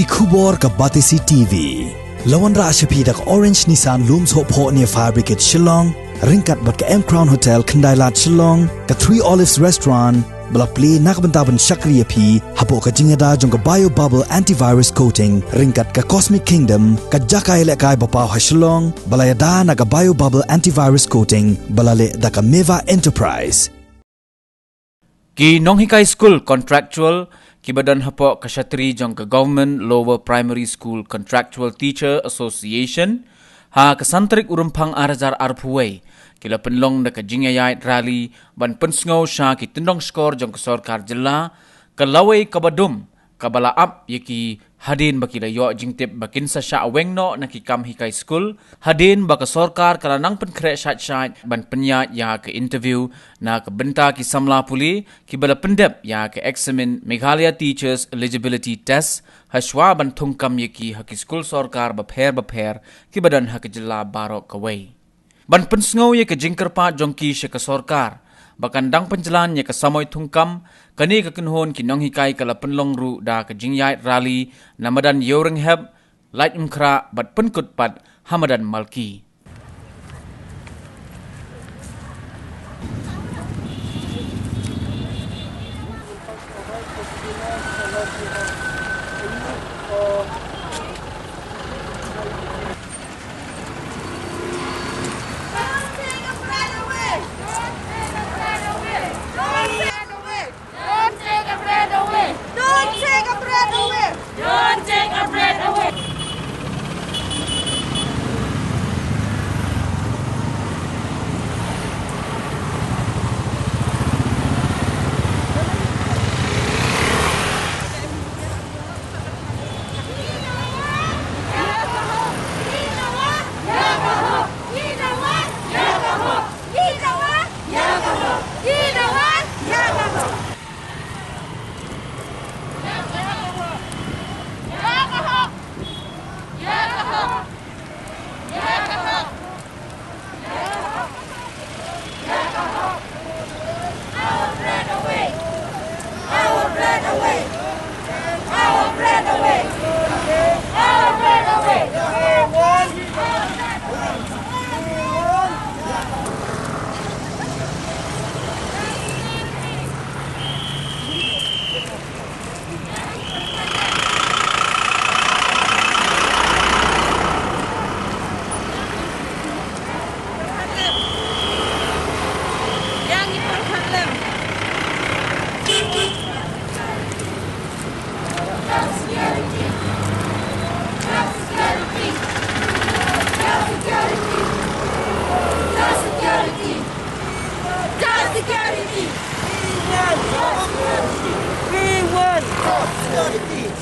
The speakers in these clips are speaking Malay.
ki khubor ka Batisi TV. Lawan ra ashapi dak Orange Nissan Looms Hope Ho near Fire Brigade Shillong, ringkat bat ka M Crown Hotel Kendailat Shillong, ka Three Olives Restaurant, bala play nakbentaban Shakriya P, hapo ka jingada jong ka Bio Bubble Antivirus Coating, ringkat ka Cosmic Kingdom, ka Jakai Lekai Bapaw ha Shillong, bala yada na ka Bio Bubble Antivirus Coating, bala le da ka Meva Enterprise. Ki Nonghikai School Contractual Ki badan hapo kasyatri jong ka Government Lower Primary School Contractual Teacher Association ha kasantrik urumpang arazar arpuway kila penlong na ka jingayay rally ban pensngaw siya ki tindong skor jong ka Sarkar Jilla kalaway kabadum kabalaap yaki hadin bakila yo jingtip bakin sa siya awengno na ki Kamhikai School hadin baka Sarkar kalanang penkre syat ban penyat ya ke interview na kabenta ki samla puli ki bala pendep ya ke examine Meghalaya Teachers Eligibility Test haswa ban thungkam yaki haki school Sarkar bapher ki badan haki jilla barok kaway ban pensngaw ya ke jingkerpa jongki siya ka Sarkar bakandang penjalan ya kasamoy thungkam kani kakinhon ki Nonghikai kala penlong ru da ka jingyai rally namadan yoreng heb light umkra bat penkut pat hamadan malki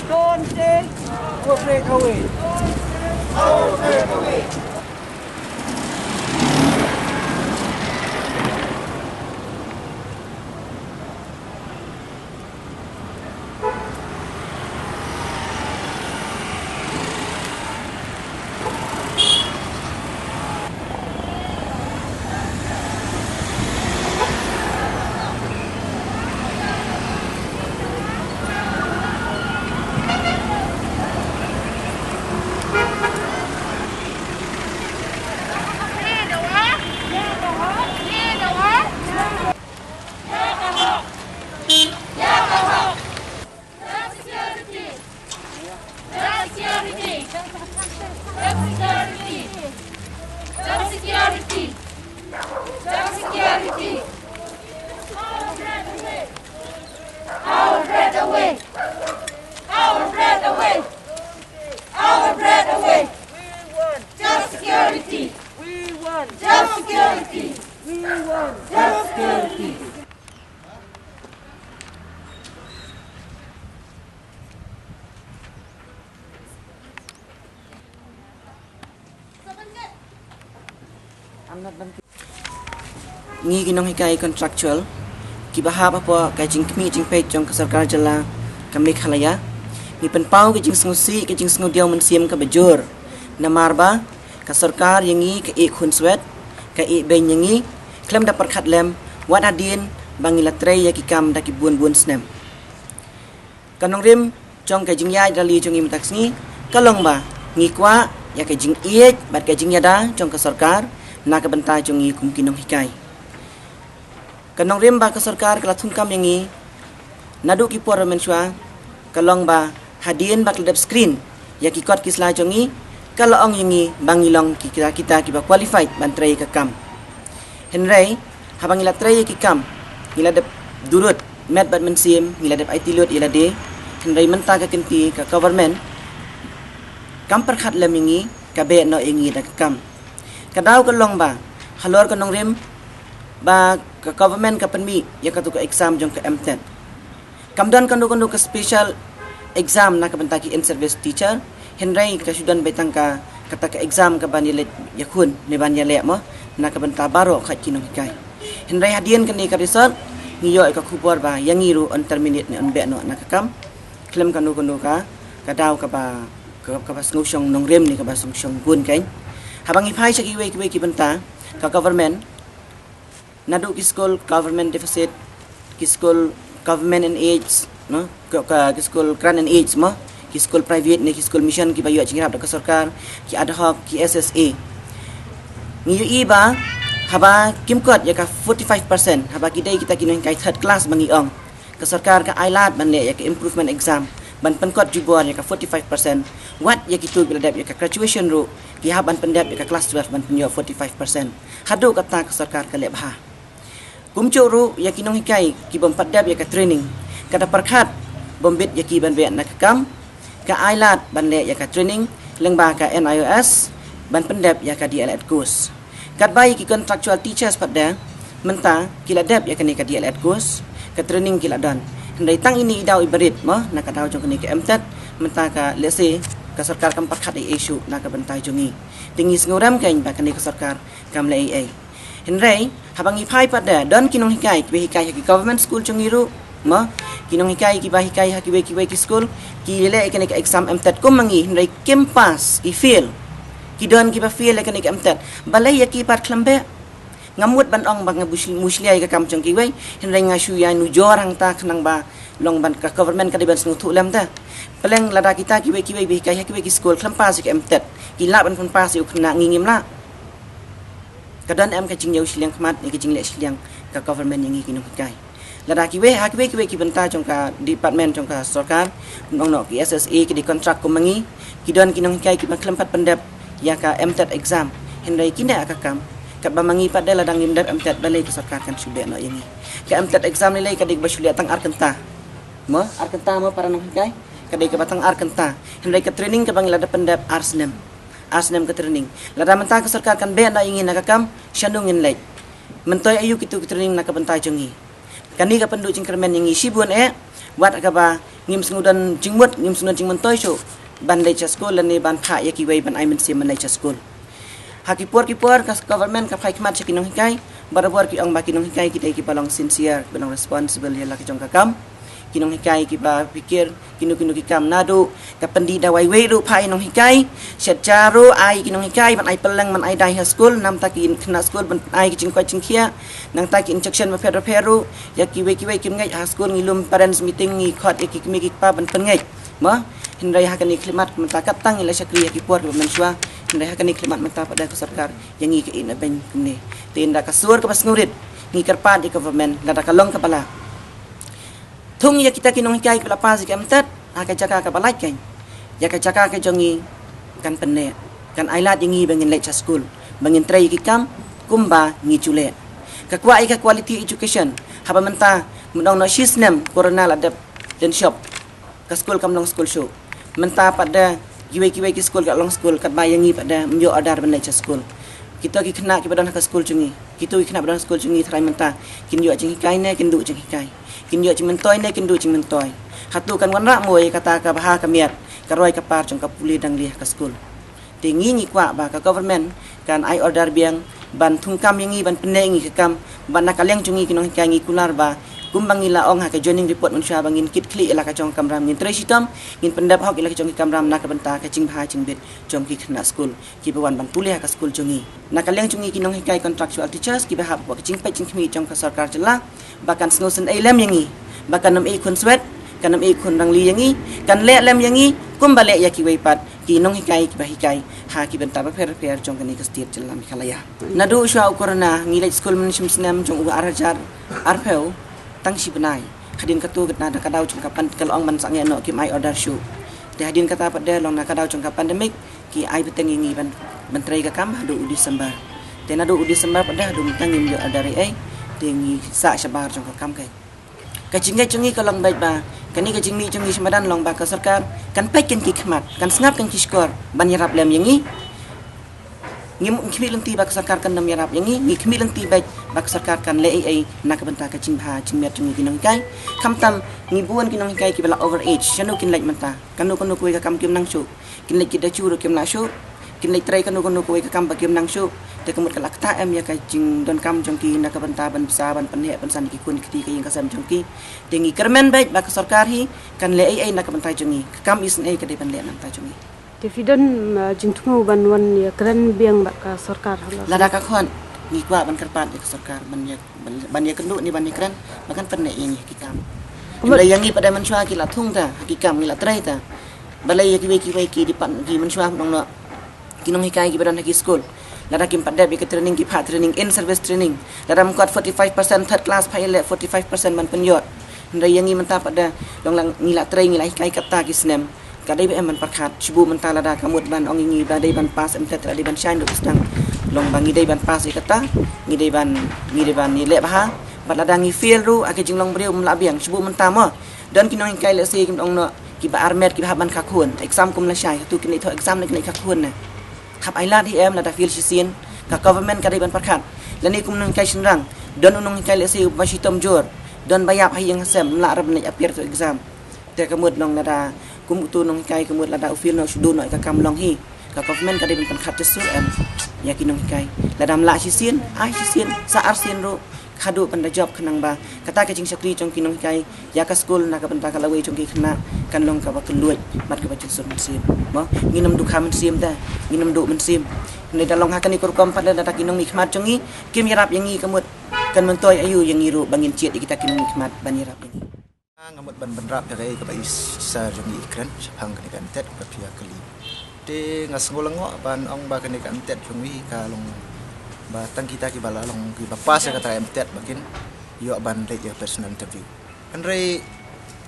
Don't take or break away. Our break away. Ngi ki Nonghikai Contractual ki bahap apa ka jing kmi jing pei jong ka Sarkar Jilla ka Meghalaya mi penpau ki jing sngusi ki jing sngodiau mensiam ka bajur namarba ka Sarkar yangi ka khun swet ka ben yangi klem dapat khat lem wat adin bangila trei ya ki kam da ki buan snem kanong rim jong ka jing yai dali jong im taksni kalong ba ngi kwa ya ka jing iek bat ka jing yada jong ka sarkar na ka banta jong ngi kum kinong hikai kanong rem ba ka sarkar kala thungkam yangi nadu ki por men shwa kalong ba hadien bak ledap screen ya ki kot kisla jong ngi kalau ong yangi bangilong kita ki ba qualified ban trai ka kam henrei habang ila trai ki kam ila dep durut met bat men sim ila dep IT lot ila de henrei menta ka kenti ka government kam perkhat lem yangi ka be no yangi da ka kam kadau ka long ba halor ka nong rem ba ka government ka penmi ya ka tu ka exam jong ka MTET kam dan kan do ka special exam na ka benta ki in service teacher henrei ka sudan betang ka kata ka exam ka banile yakun ne banile mo na ka benta baro khat kinong hikai henrei hadien kan ni ka result ngiyo ka khupor ba yangiru on terminate ne on be no na ka kam klem kan do ka daw ka ba sngusong nong rem ni ka ba sngusong gun kain habang iphai sa kiwe ki benta ka government nadu ki school government deficit ki school government and aids no ka school grant and aids mo ki school private ni ki school mission ki bayu jingrap da sarkar ki ad hoc ki SSA ngiyu iba haba kimkot ya ka 45% haba kidai kita kinong kai third class bangi ong ka sarkar ka ailat banle ya ka improvement exam ban penkot jubor ya ka 45% wat ya kitu bila dap ya ka graduation ru ki haban pendap ya ka class 12 ban penyo 45% hadu kata ka sarkar ka lebha kumcu ru ya kinong hikai ki bom padap ya ka training kada perkhat bombit ya ki ban be na ka kam ka ailat ban le ya ka training lengba ka NIOS ban pendap ya ka DLED course kat bai ki contractual teachers pada menta kila dap ya ka ni ka DLED course ka training kila dan hendai tang ini idau ibarit mo na ka daw jong ka ni ka MTET menta ka lese ka sarkar kam pakhat ai issue na ka bantai jongi tingis ngoram kain ba ka ni ka sarkar kam le ai hendai habang iphai pada don kinong hikai ki government school jongi ru mo kinong hikai ki ba hikai ki school ki le ka ni ka exam MTET ko mangi hendai kempas ki fail ki don ki ba fail ka ni ka MTET balai ya ki par klambe ngamut ban ong bang musliai ka kam jong ki wei hendai ngasu ya nu jorang ta khnang ba long ban ka government ka di ban snu thu lam ta peleng lada kita ki wei bi hikai ki school klampas ki MTET ki la ban pun pas yu khna ngingim la kadan em ka jing yau siliang khmat ni ka jing le siliang ka government yang kinong hikai lada ki ki benta jong ka department jong ka sarkar nong no ki SSA ki di contract ko mangi ki don kinong hikai ki maklempat pendap ya ka MTET exam hendai kinda ka kam kat bamangi pada ladang imdap MTET balai ke sarkar kan sudah no ini ka MTET exam nilai ka dik basulia tang arkenta mo para nong hikai ka dik batang arkenta hendai ka training ka bang lada pendap arsnem ke training lada mentang ke sarkar kan be na ingin na kam shandungin lek mentoy ayu kitu training na ka bentai jongi kani ka pendu cingkermen yang isi buan wat ka ba ngim sengudan jingmut ngim sengudan jing mentoy so ban lecha school lan ni ban pha ya ki wei ban ai men sim lecha school hakipor ka government ka phai khmat kinong hikai barabar ki ong ba kinong hikai kita ki palong sincere palong responsible ya la ki jong ka kam kinong hikai ki ba pikir kinu ki kam nadu ka pendi da wai wei ru phai nong hikai secara ai kinong hikai ban ai peleng man ai dai school nam ta ki khna school ban ai ki jing kwa jing khia nang ta ki instruction ma peru ya ki wei kim ngai school ngilum parents meeting ngi khot ki mi ki pa ban pen ngai ma hendai hakani klimat menta katang ila sakri ya ki por mensua hendai hakani klimat menta pada ke sarkar yang ngi ke ina ben ni tinda ka sur ka pas ngurit ngi karpat di government lada kalong kepala thung ya kita kinong hikai kala pas ki MTET ka jaka ka balai kan ya ka jaka ka jongi kan penne kan ailat yang ngi bangin lecture school bangin trai ki kam kumba ngi chule ka kwa ka quality education haba menta mendong no system corona ladap dan shop ka school kam long school show menta pada kiwe ki school kat long school kat bayangi pada menjo adar ban lecture school kita ki kena ki badan ka school jungi kita ki kena badan school jungi trai menta kin yo jing hikai ne kin du jing hikai kin yo jing mentoy ne kin du jing mentoy hatu kan wan ra moy kata ka baha ka miat ka roi ka par jong ka puli dang liah ka school tingi ni kwa ba ka government kan ai order biang ban thungkam yangi ban penengi ka kam ban nakaleng jungi kinong hikai ngi kular ba kumbang ila ong ha ka joining report manusia bangin kit kli ila ka jong kamram ngin tresitam ngin pendap hok ila ka jong kamram na ka benta ka jing bha jing bet jong ki khna school ki bawan ban pulih ka school jongi na ka leng jongi kinong hikai contractual teachers ki ba ha ba jing pa jing khmi jong ka sarkar jela bakan snosen ai lem yangi bakan nam ai kun swet kanam ikun rang li yangi kan le lem yangi kum bale ya ki weipat ki nong hikai ki bahikai ha ki benta ba per jong kani ka state jalan khalaya nadu sha ukorna ngilai school management snam jong u arajar arpeu tang si benai hadin katu gatna da kadau jong kapan kal ong man sange no ki mai order show de hadin kata pada long na kadau jong kapan demik ki ai beteng ngi ban menteri ka kam hadu Disember de nadu Disember pada hadu tangim yo adari ai dengi sa sabar jong ka kam kai kajingai jongi kalong baik ba kani kajingmi jongi semadan long ba ka sarkar kan pai kan ki khmat kan snap kan ki skor ban yarap lem yangi ngim khmi lenti ba ka sarkar kan nam yarap yangi ngi khmi lenti baik ba ka sarkar kan le ai nak benta ka jingha jingmet jongi kinong kai khamtam ngi buan kinong kai ki bala over age shanu kin lek menta kanu kanu kuai ka kam kim nang shu kin lek ki da chu ro kim na shu kin lek trai kanu kanu kuai ka kam ba kim nang shu te kemut kalak ta em ya ka jing don kam jongki nak benta ban bisa ban penhe ban san ki kun ki ka yang kasam jongki dengi kermen baik ba ka sarkar hi kan le ai nak benta jongi kam is ai ka de ban le nam ta jongi Dividen jingtungu ban wan ya keren biang ba ka sarkar hala lada ka khon ni kwa ban kerpat ka sarkar ban ya kendu ni ban ni keren makan penhe ini ki kam mulai yang ni pada menshua ki la thung ta ki kam ni la trai ta balai ya ki ki di pan ki menshua nong no kinong hikai ki badan ki school lada kim pada bi ke training ki pha training in service training lada mkot 45% third class pilot 45% man penyot ndai yang ni menta pada long lang ngila trai ngila hikai kata ki snem kadai em man parkhat chibu menta lada kamut ban ong ngi badai ban pas em tet lada ban shine duk stang long bangi dai ban pas kata ngi dai ban ni le bah bat lada ngi feel ru ake jinglong breu mla biang chibu menta mo dan kinong hikai le se kim ong no ki ba armet ki ba ban khakun exam kum la shai tu kini tho exam ni khakun na khap ailat hi em lada feel sisin ka government kadai ban parkhat lani kum nang kai shinrang don unong kai le se bashi tom jor don bayap hi yang sem la rab ni appear to exam te kamut long lada kum tu nong kai kamut lada feel no shudu no ka kam long hi ka government kadai ban parkhat tesur em yakin nong kai lada mla sisin ai sisin sa arsin ro khadu panda job khnang ba kata ka jing sakri jong kinong kai ya ka school na ka banta ka lawai jong ki khna kan long ka ba keluit mat ka ba jing sur sim mo nginam du kham sim da nginam du men sim ne da long ha kan ikur kom pada da kinong nikmat jong ni kim yarap yang ni kamut kan mentoy ayu yang ngiru bangin ciet kita kinong nikmat ban yarap yang ngamut ban benrap ya kai ka ba isa jong ni ikran sapang kan tet ka pia kali te ngasngolongo ban ong ba kan tet jong wi ka long batang kita ki bala long ki bapas ya kata MTet bakin yo ban rek ya personal interview kan re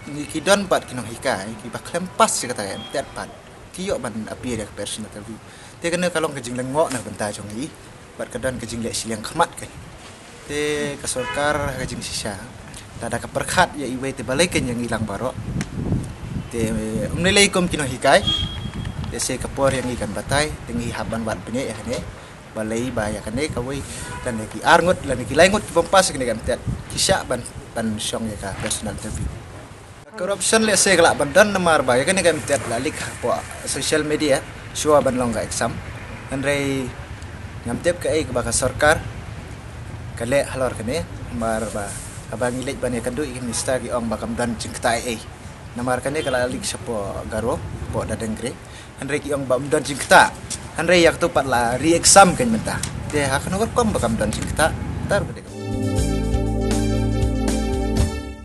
ni ki don bat kinong hikai ki baklem pas ya kata MTet pat ki yo ban api ya personal interview te kan kalong kejing lengok na benta jong hi bat kadon kejing lek silang khmat kai te ka sarkar kejing sisa tada ka perkhat ya iwe te balai ken yang ilang baro te umnilai kom kinong hikai te se kapor yang ikan batai tengi haban bat bene ya ne balai baya kane kawai dan ki arngot lan ki laingot ki pampas kene kan tet kisah ban syong ya ka personal interview corruption le se kala bandan namar baya kane kan tet lalik po social media show ban long ga exam andre ngam tep ka ai ka sarkar kale halor kane mar ba abang ilek ban ya kandu ikin mista ki ong bakam dan cingta ai namar kane kala lik sapo garo po dadengre andre ki ong bam dan cingta Andre yak tu pat la re-exam kan menta. Dia akan kom bakam dan cingta tar